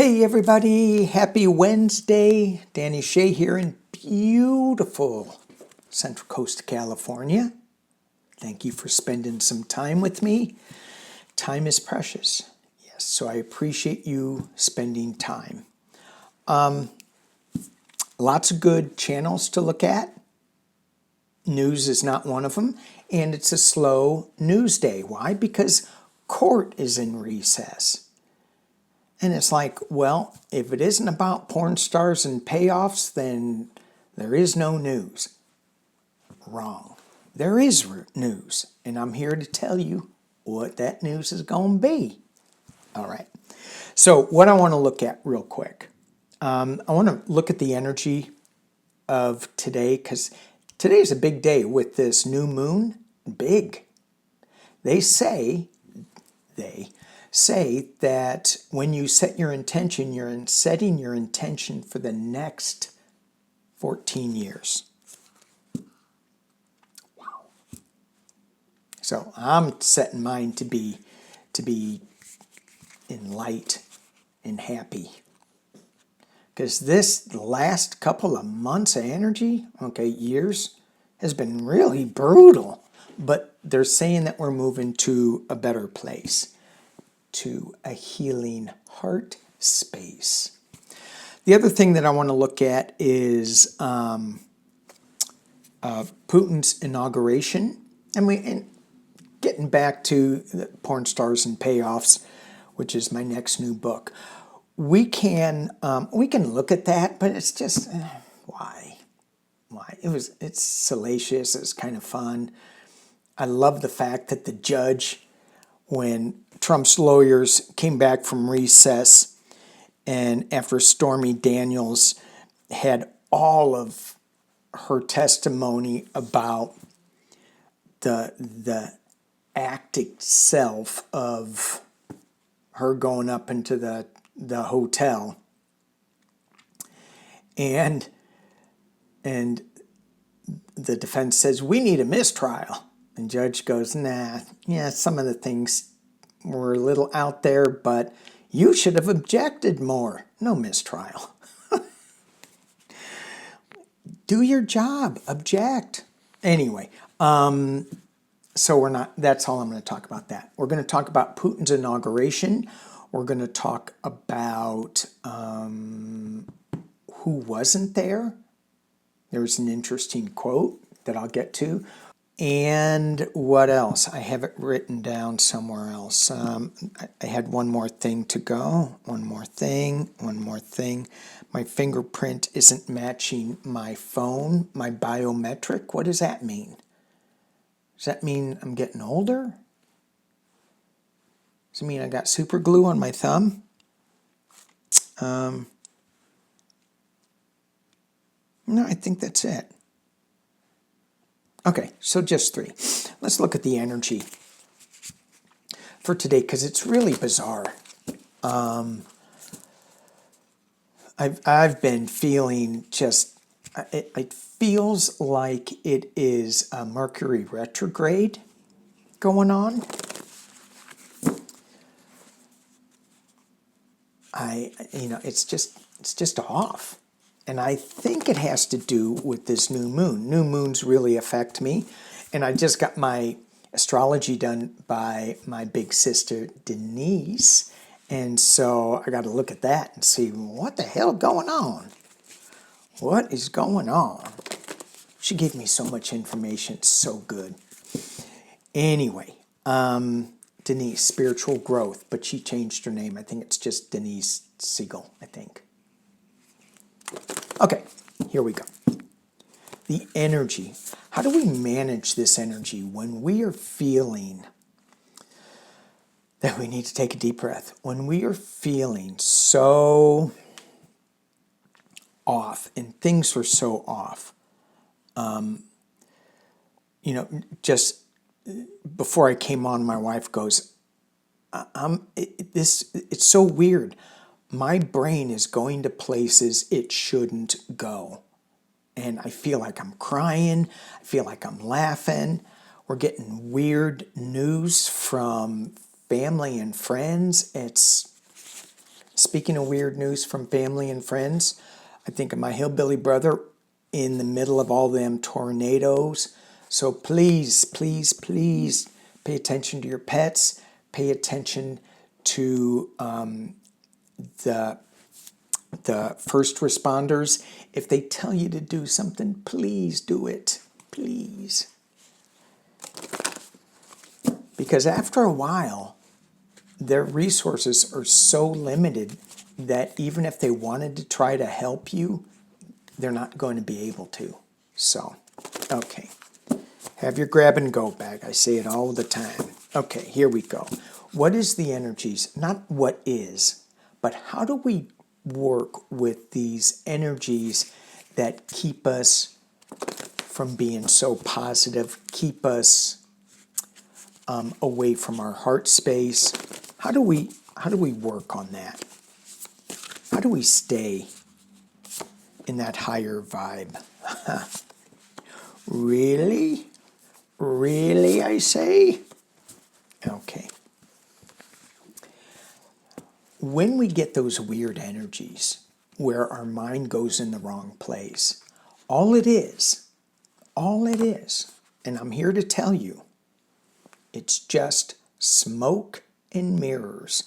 Hey everybody, happy Wednesday. Danny Shay here in beautiful Central Coast of California. Thank you for spending some time with me. Time is precious. Yes, so I appreciate you spending time. Lots of good channels to look at. News is not one of them, and it's a slow news day. Why? Because court is in recess. And it's like, well, if it isn't about porn stars and payoffs, then there is no news. Wrong. There is news, and I'm here to tell you what that news is going to be. All right. So what I want to look at real quick, I want to look at the energy of today, because today is a big day with this new moon. Big. They say that when you set your intention, you're setting your intention for the next 14 years. Wow. So I'm setting mine to be in light and happy. Because this last couple of months of energy, years, has been really brutal. But they're saying that we're moving to a better place, to a healing heart space. The other thing that I want to look at is Putin's inauguration, and getting back to the porn stars and payoffs, which is my next new book. We can look at that, but it's just why? It's salacious. It's kind of fun. I love the fact that the judge, when Trump's lawyers came back from recess, and after Stormy Daniels had all of her testimony about the act itself of her going up into the hotel, and the defense says, we need a mistrial. And judge goes, nah, yeah, some of the things were a little out there, but you should have objected more. No mistrial. Do your job. Object. Anyway, so that's all I'm going to talk about that. We're going to talk about Putin's inauguration. We're going to talk about who wasn't there. There's an interesting quote that I'll get to. And what else? I have it written down somewhere else. I had one more thing to go. One more thing. My fingerprint isn't matching my phone, my biometric. What does that mean? Does that mean I'm getting older? Does it mean I got super glue on my thumb? No, I think that's it. Okay, so just 3. Let's look at the energy for today, because it's really bizarre. I've been feeling just, it feels like it is a Mercury retrograde going on. It's just off. And I think it has to do with this new moon. New moons really affect me. And I just got my astrology done by my big sister, Denise. And so I got to look at that and see what the hell going on. What is going on? She gave me so much information. It's so good. Anyway, Denise, spiritual growth. But she changed her name. I think it's just Denise Siegel, I think. Okay, here we go. The energy. How do we manage this energy when we are feeling that we need to take a deep breath? When we are feeling so off, and things are so off. Just before I came on, my wife goes, it's so weird. My brain is going to places it shouldn't go. And I feel like I'm crying. I feel like I'm laughing. We're getting weird news from family and friends. It's Speaking of weird news from family and friends, I think of my hillbilly brother in the middle of all them tornadoes. So please, please, please pay attention to your pets. Pay attention to the first responders. If they tell you to do something, please do it. Please. Because after a while, their resources are so limited that even if they wanted to try to help you, they're not going to be able to. So, okay. Have your grab and go bag. I say it all the time. Okay, here we go. What is the energies? Not what is, but how do we work with these energies that keep us from being so positive, keep us away from our heart space? How do we work on that? How do we stay in that higher vibe? Really? Really, I say? Okay. When we get those weird energies where our mind goes in the wrong place, all it is, and I'm here to tell you, it's just smoke and mirrors.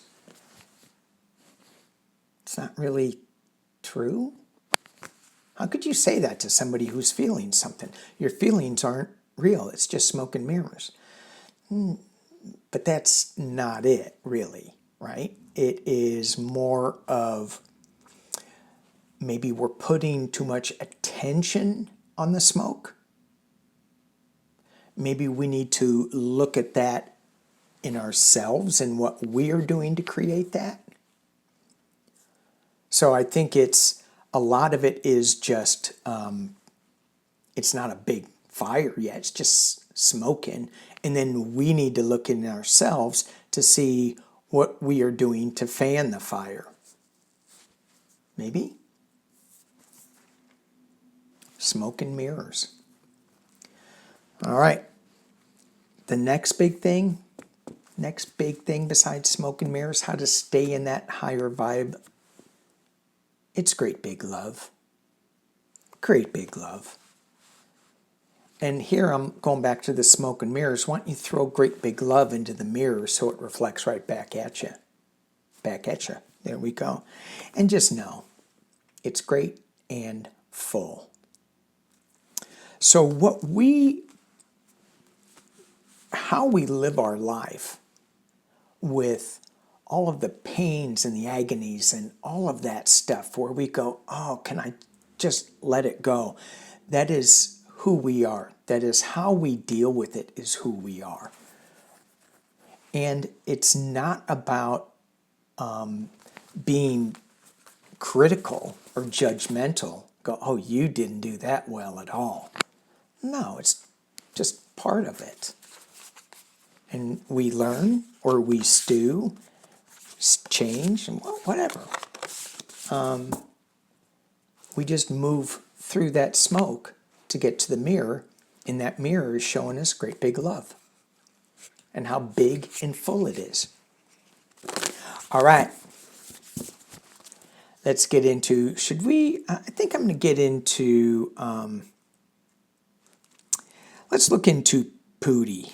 It's not really true. How could you say that to somebody who's feeling something? Your feelings aren't real. It's just smoke and mirrors. But that's not it, really, right? It is more of maybe we're putting too much attention on the smoke. Maybe we need to look at that in ourselves and what we're doing to create that. So I think a lot of it is just, it's not a big fire yet, it's just smoking. And then we need to look in ourselves to see what we are doing to fan the fire. Maybe? Smoke and mirrors. All right. The next big thing besides smoke and mirrors, how to stay in that higher vibe, it's great big love. Great big love. And here I'm going back to the smoke and mirrors. Why don't you throw great big love into the mirror so it reflects right back at you? Back at you. There we go. And just know, it's great and full. So how we live our life with all of the pains and the agonies and all of that stuff where we go, oh, can I just let it go? That is who we are. That is how we deal with it, is who we are. And it's not about being critical or judgmental. Go, oh, you didn't do that well at all. No, it's just part of it. And we learn, or we stew, change, and whatever. We just move through that smoke to get to the mirror, and that mirror is showing us great big love and how big and full it is. All right. Let's get into, I think I'm going to get into, let's look into Putin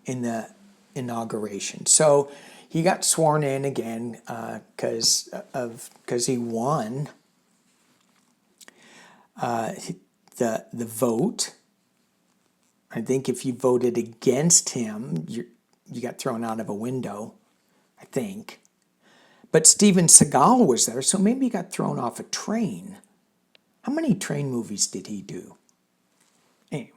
in the inauguration. So he got sworn in again because he won the vote. I think if you voted against him, you got thrown out of a window, I think. But Steven Seagal was there, so maybe he got thrown off a train. How many train movies did he do? Anyway.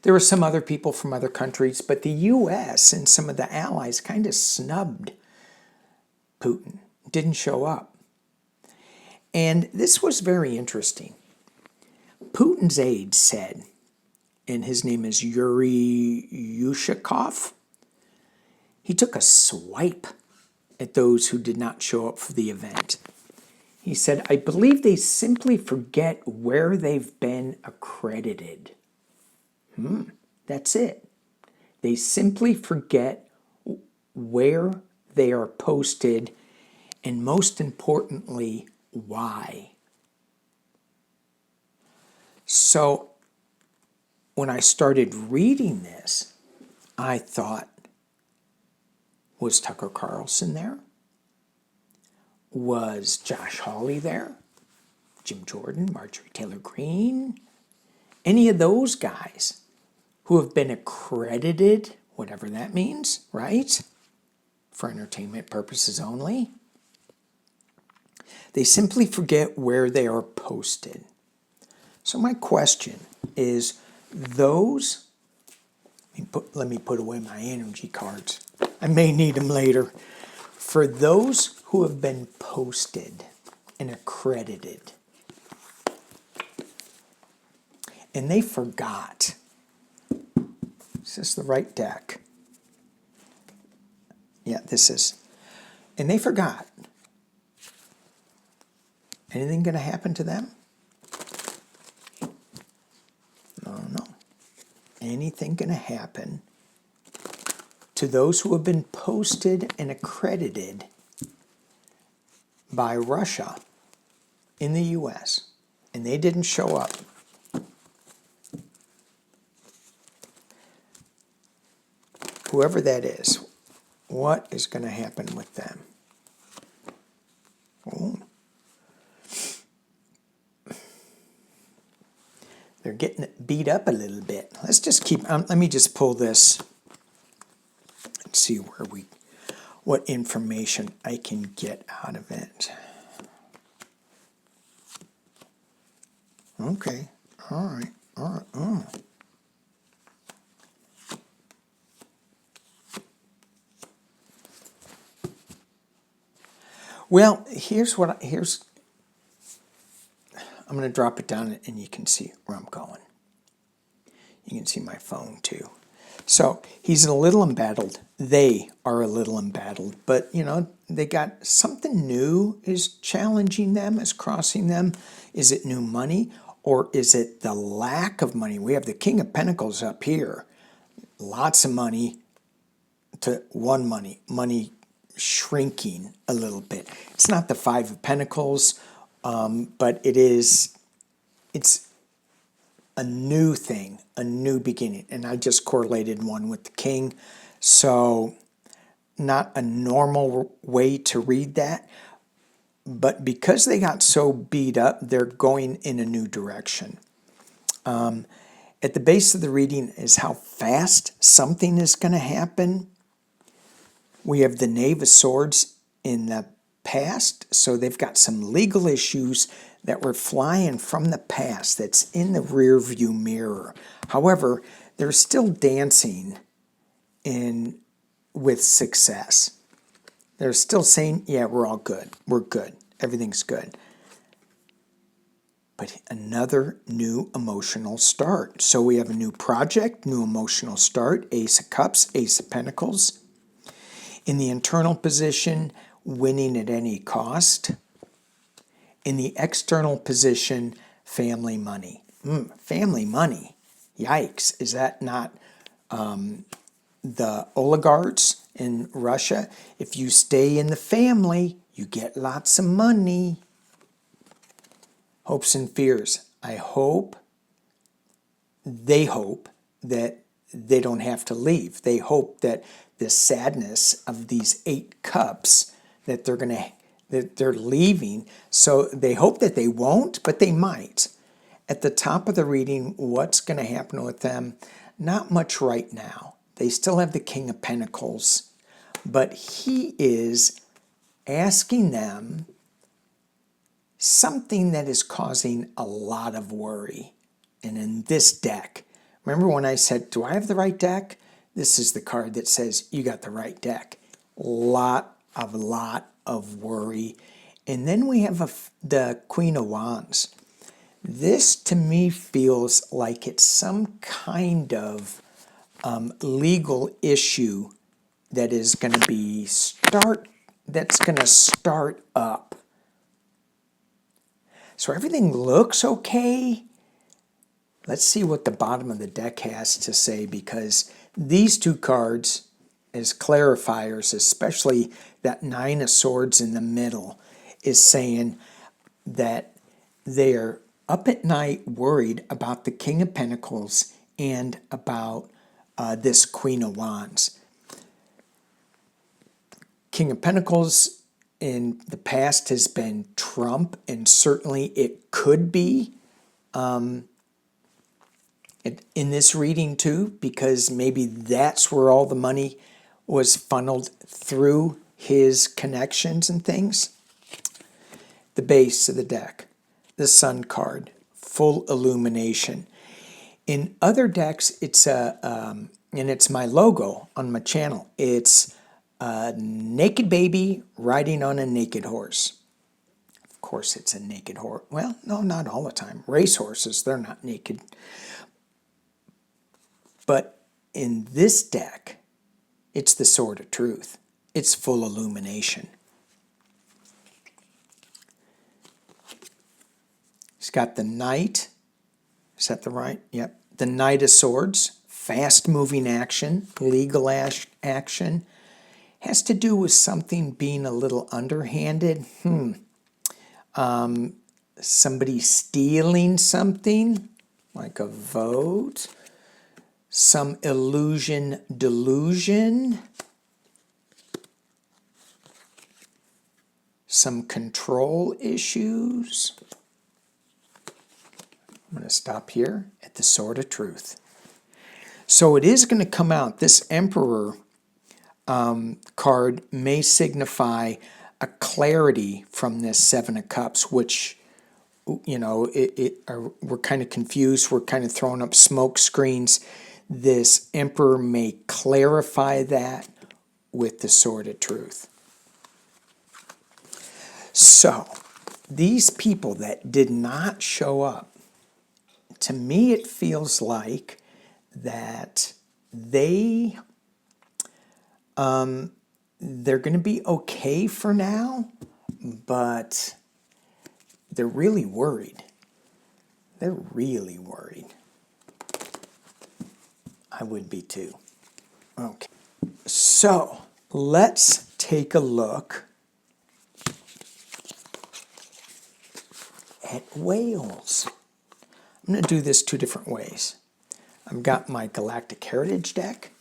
There were some other people from other countries, but the U.S. and some of the allies kind of snubbed Putin, didn't show up. And this was very interesting. Putin's aide said, and his name is Yuri Yushakov, he took a swipe at those who did not show up for the event. He said, I believe they simply forget where they've been accredited. That's it. They simply forget where they are posted, and most importantly, why. So when I started reading this, I thought, was Tucker Carlson there? Was Josh Hawley there? Jim Jordan, Marjorie Taylor Greene? Any of those guys who have been accredited, whatever that means, right? For entertainment purposes only. They simply forget where they are posted. So my question is, those, let me put away my energy cards. I may need them later. For those who have been posted and accredited, and they forgot, is this the right deck? Yeah, this is. And they forgot. Anything going to happen to them? No. Anything going to happen to those who have been posted and accredited by Russia in the U.S. and they didn't show up? Whoever that is, what is going to happen with them? Oh. They're getting beat up a little bit. Let's just keep, let me just pull this and see what information I can get out of it. Okay, all right. Well, I'm going to drop it down and you can see where I'm going. You can see my phone too. So he's a little embattled. They are a little embattled, but they got something new is challenging them, is crossing them. Is it new money or is it the lack of money? We have the King of Pentacles up here. Lots of money to money shrinking a little bit. It's not the Five of Pentacles, but it's a new thing, a new beginning. And I just correlated one with the King. So not a normal way to read that. But because they got so beat up, they're going in a new direction. At the base of the reading is how fast something is going to happen. We have the Knave of Swords in the past, so they've got some legal issues that were flying from the past that's in the rear view mirror. However, they're still dancing with success. They're still saying, yeah, we're all good. We're good. Everything's good. But another new emotional start. So we have a new project, new emotional start, Ace of Cups, Ace of Pentacles. In the internal position, winning at any cost. In the external position, family money. Family money. Yikes. Is that not the oligarchs in Russia? If you stay in the family, you get lots of money. Hopes and fears. They hope that they don't have to leave. They hope that the sadness of these 8 cups that they're leaving. So they hope that they won't, but they might. At the top of the reading, what's going to happen with them? Not much right now. They still have the King of Pentacles, but he is asking them something that is causing a lot of worry. And in this deck, remember when I said, do I have the right deck? This is the card that says you got the right deck. Lot of worry. And then we have the Queen of Wands. This to me feels like it's some kind of legal issue that is going to start up. So everything looks okay. Let's see what the bottom of the deck has to say, because these 2 cards as clarifiers, especially that Nine of Swords in the middle, is saying that they're up at night worried about the King of Pentacles and about this Queen of Wands. King of Pentacles in the past has been Trump, and certainly it could be in this reading too, because maybe that's where all the money was funneled through his connections and things. The base of the deck, the Sun card, full illumination. In other decks, it's and it's my logo on my channel. It's a naked baby riding on a naked horse. Of course, it's a naked horse. Well, no, not all the time. Race horses, they're not naked. But in this deck, it's the Sword of Truth. It's full illumination. It's got the Knight. Is that the right? Yep. The Knight of Swords. Fast-moving action. Legal action. Has to do with something being a little underhanded. Somebody stealing something, like a vote. Some illusion, delusion. Some control issues. I'm going to stop here at the Sword of Truth. So it is going to come out. This Emperor card may signify a clarity from this Seven of Cups, which, you know, we're kind of confused. We're kind of throwing up smoke screens. This Emperor may clarify that with the Sword of Truth. So, these people that did not show up, to me it feels like that they're going to be okay for now, but they're really worried. They're really worried. I would be too. Okay. So, let's take a look at whales. I'm going to do this two different ways. I've got my Galactic Heritage deck,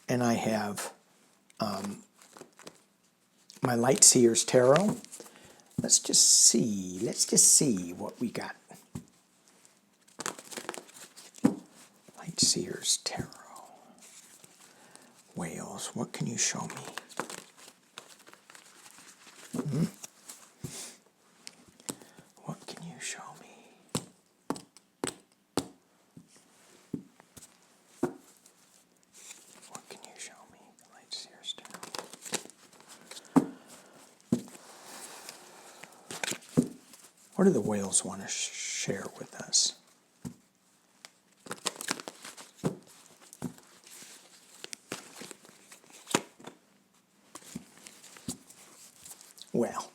and I have my Light Seers Tarot. Let's just see what we got. Light Seers Tarot. Whales, what can you show me? What can you show me? What can you show me? The Light Seers Tarot. What do the whales want to share with us? Well,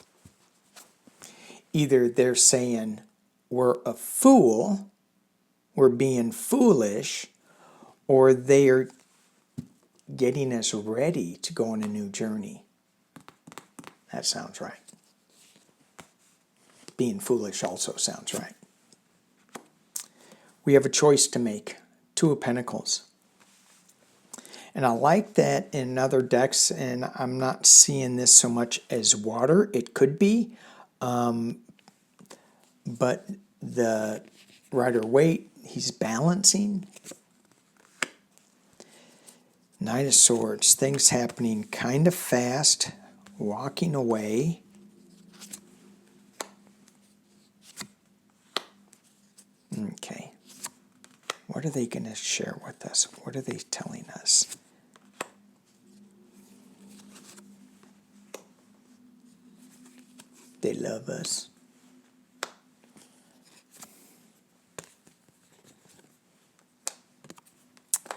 either they're saying we're a fool, we're being foolish, or they're getting us ready to go on a new journey. That sounds right. Being foolish also sounds right. We have a choice to make. Two of Pentacles. And I like that in other decks, and I'm not seeing this so much as water. It could be, but the Rider-Waite, he's balancing. Knight of Swords, things happening kind of fast, walking away. Okay. What are they going to share with us? What are they telling us? They love us.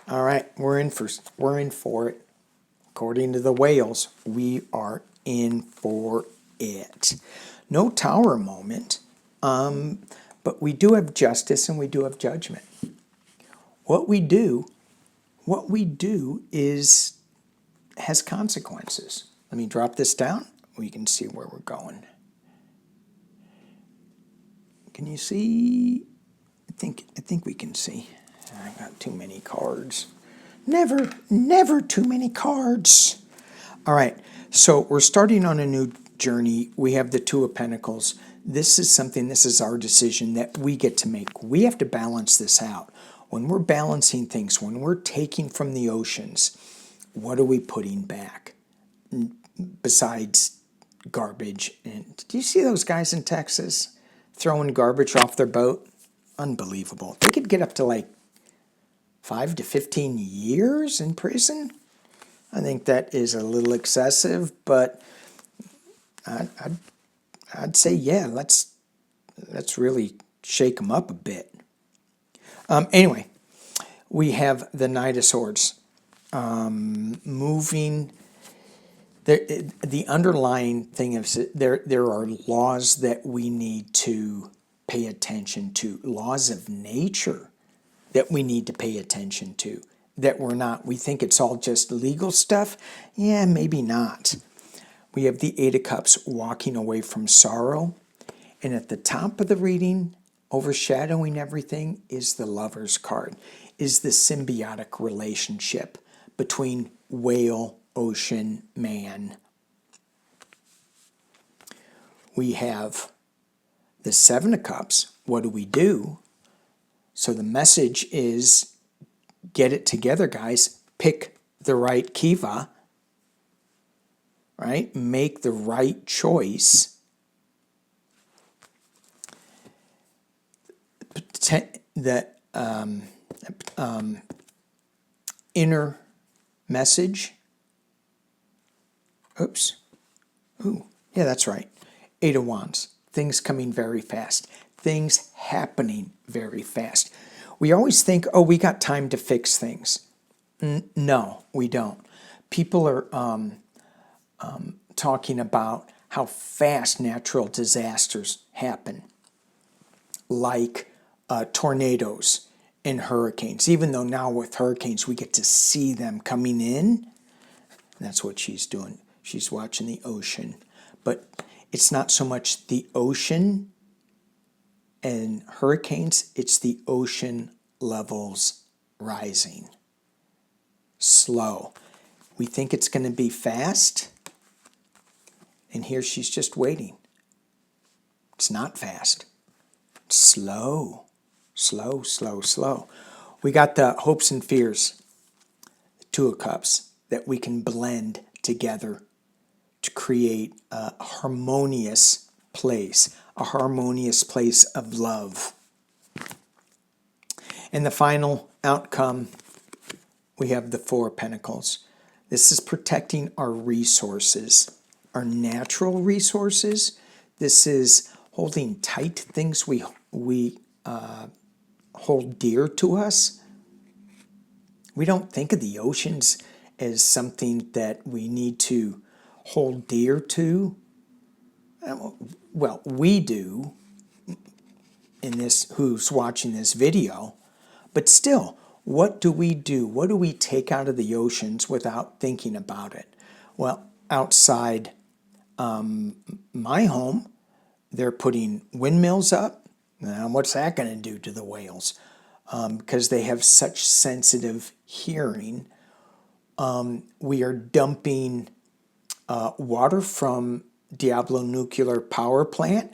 All right, we're in for it. According to the whales, we are in for it. No tower moment, but we do have justice and we do have judgment. What we do is has consequences. Let me drop this down. We can see where we're going. Can you see? I think we can see. I got too many cards. Never too many cards. All right, so we're starting on a new journey. We have the Two of Pentacles. This is our decision that we get to make. We have to balance this out. When we're balancing things, when we're taking from the oceans, what are we putting back? Besides garbage. And do you see those guys in Texas throwing garbage off their boat? Unbelievable. They could get up to like 5 to 15 years in prison. I think that is a little excessive, but I'd say, yeah, let's really shake them up a bit. Anyway, we have the Knight of Swords. Moving, the underlying thing is there are laws that we need to pay attention to, laws of nature that we need to pay attention to, that we think it's all just legal stuff. Yeah, maybe not. We have the Eight of Cups, walking away from sorrow. And at the top of the reading, overshadowing everything, is the Lover's card, is the symbiotic relationship between whale, ocean, man. We have the Seven of Cups. What do we do? So the message is, get it together, guys. Pick the right kiva, right? Make the right choice. The inner message. Oops. Ooh, yeah, that's right. Eight of Wands. Things coming very fast. Things happening very fast. We always think, oh, we got time to fix things. No, we don't. People are talking about how fast natural disasters happen, like tornadoes and hurricanes. Even though now with hurricanes we get to see them coming in. That's what she's doing. She's watching the ocean. But it's not so much the ocean and hurricanes, it's the ocean levels rising. Slow. We think it's going to be fast, and here she's just waiting. It's not fast. It's slow. Slow, slow, slow. We got the hopes and fears, the Two of Cups, that we can blend together to create a harmonious place of love. And the final outcome, we have the Four of Pentacles. This is protecting our resources, our natural resources. This is holding tight things we hold dear to us. We don't think of the oceans as something that we need to hold dear to. Well, we do, in this, who's watching this video, but still, what do we do? What do we take out of the oceans without thinking about it? Well, outside my home, they're putting windmills up. Now, what's that going to do to the whales? Because they have such sensitive hearing. We are dumping water from Diablo Nuclear Power Plant.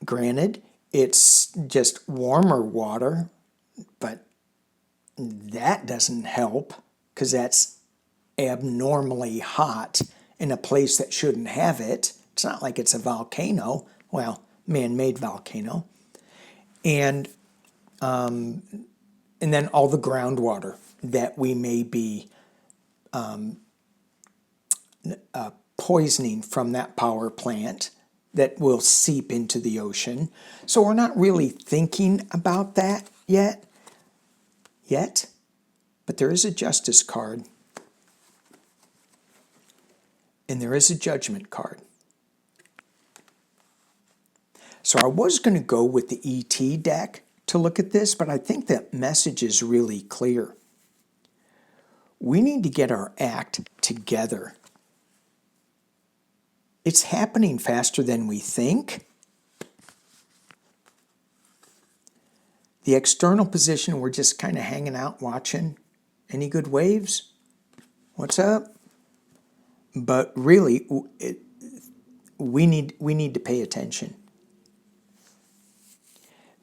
Granted, it's just warmer water, but that doesn't help because that's abnormally hot in a place that shouldn't have it. It's not like it's a volcano. Well, man-made volcano. And then all the groundwater that we may be poisoning from that power plant that will seep into the ocean. So we're not really thinking about that yet, but there is a Justice card and there is a Judgment card. So I was going to go with the ET deck to look at this, but I think that message is really clear. We need to get our act together. It's happening faster than we think. The external position, we're just kind of hanging out watching. Any good waves? What's up? But really, we need to pay attention.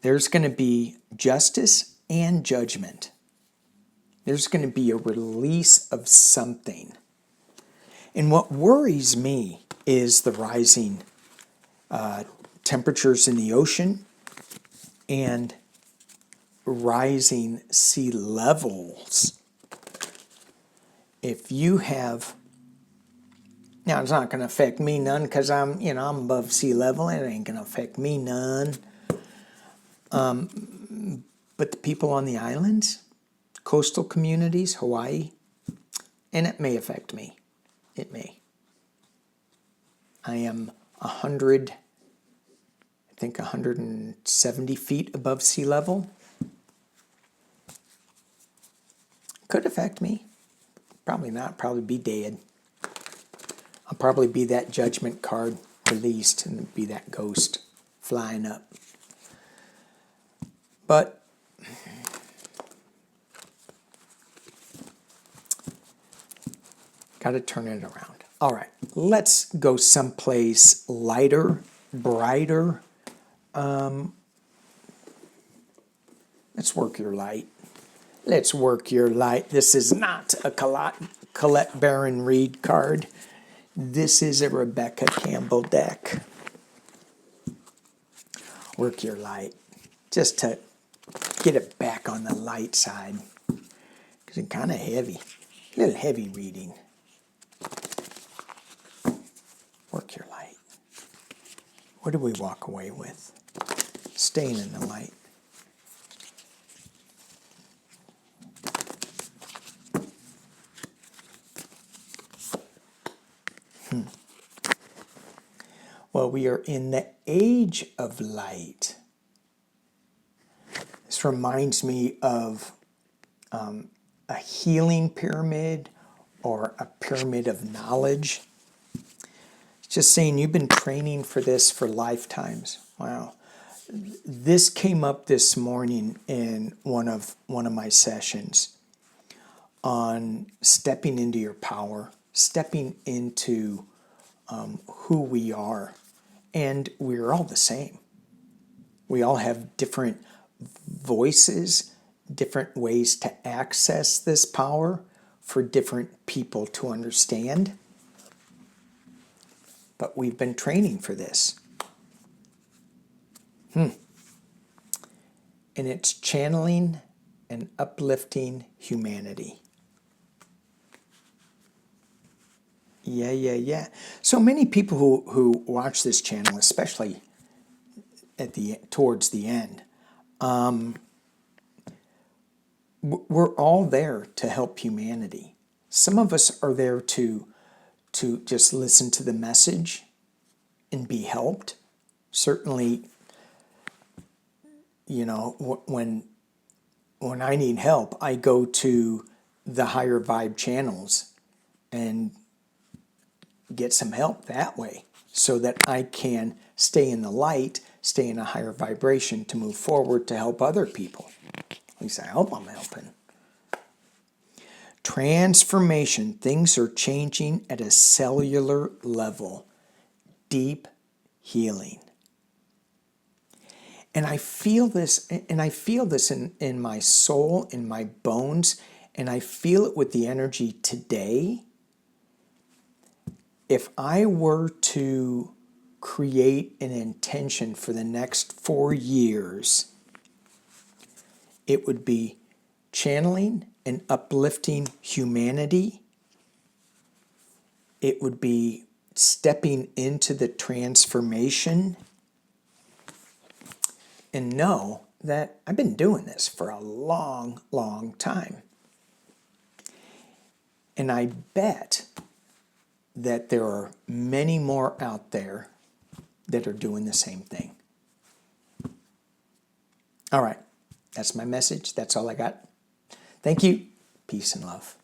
There's going to be justice and judgment. There's going to be a release of something. And what worries me is the rising temperatures in the ocean and rising sea levels. If you have, now it's not going to affect me none because I'm above sea level. It ain't going to affect me none. But the people on the islands, coastal communities, Hawaii, and it may affect me. It may. I am 170 feet above sea level. Could affect me. Probably not. Probably be dead. I'll probably be that judgment card released and be that ghost flying up. But got to turn it around. All right, let's go someplace lighter, brighter. Let's work your light. Let's work your light. This is not a Colette Baron Reed card. This is a Rebecca Campbell deck. Work your light. Just to get it back on the light side. Because it's kind of heavy. A little heavy reading. Work your light. What do we walk away with? Staying in the light. Well, we are in the age of light. This reminds me of a healing pyramid or a pyramid of knowledge. It's just saying you've been training for this for lifetimes. Wow. This came up this morning in one of my sessions on stepping into your power, stepping into who we are. And we're all the same. We all have different voices, different ways to access this power for different people to understand. But we've been training for this. And it's channeling and uplifting humanity. Yeah. So many people who watch this channel, especially towards the end, we're all there to help humanity. Some of us are there to just listen to the message and be helped. Certainly, when I need help, I go to the higher vibe channels and get some help that way so that I can stay in the light, stay in a higher vibration to move forward to help other people. At least I hope I'm helping. Transformation. Things are changing at a cellular level. Deep healing. And I feel this, in my soul, in my bones, and I feel it with the energy today. If I were to create an intention for the next 4 years, it would be channeling and uplifting humanity. It would be stepping into the transformation. And know that I've been doing this for a long, long time. And I bet that there are many more out there that are doing the same thing. All right. That's my message. That's all I got. Thank you. Peace and love.